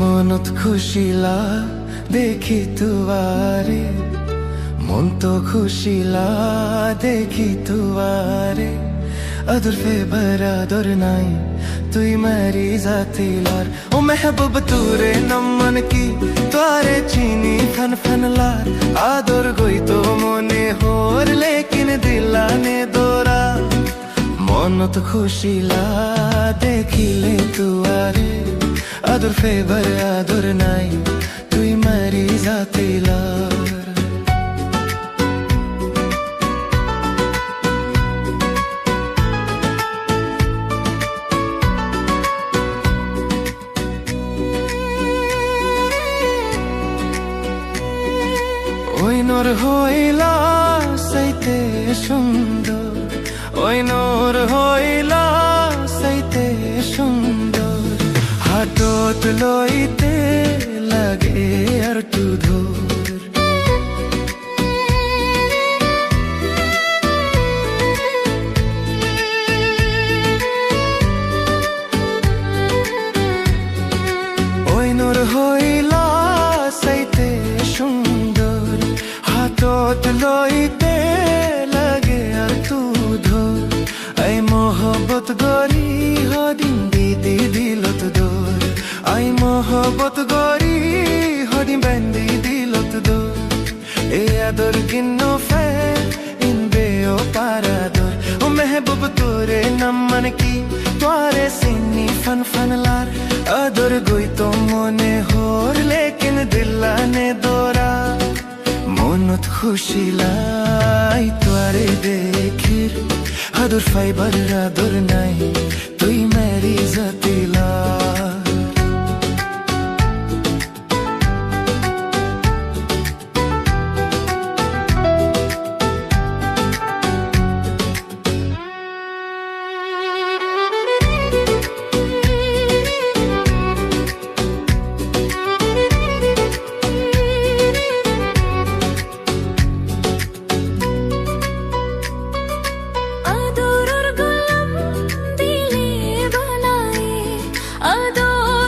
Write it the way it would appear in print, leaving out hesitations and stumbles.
মনত খুশিলা দেখি তুয়ারে, মন তো খুশিলা দেখি তুয়ারে। अदर पे बरादर नाई तुई मेरी जाती लार। ओ महबूब तूरे नमन की तारे चीनी फन फन लार। आदर गोई तो मोने होर लेकिन दिलाने दोरा। মনত খুশিলা দেখিলে তুয়ারে, আদর ফেবার আদর নাই তুই মারি জাতিলার। ওই নর হইলা সাইতে সুন্দর, ওই নর হইলা সাইতে সুন্দর। হাতত লইতে লাগে আর তু ধর। ওই নর হইলা সাইতে সুন্দর, হাতত লইতে লাগে আর তু ধর। এই মোহব্বত গরি হদিন দিদি দিলত দোর। আই মোহব্বত গরি হদিন বেন্দি দিলত দোর। এ আদর গিন্ন ফে ইন বেও পারাদর। ও মেহবুব তোরে নমন কি তোরে সিনি ফন ফন লার। আদর গই তো মনে হোর লেকিন দিলানে দোরা। মনত খুশিলাই তোরে দেখির, আদর ফাইবার আদর নাই তুই মেরি জাতিলা।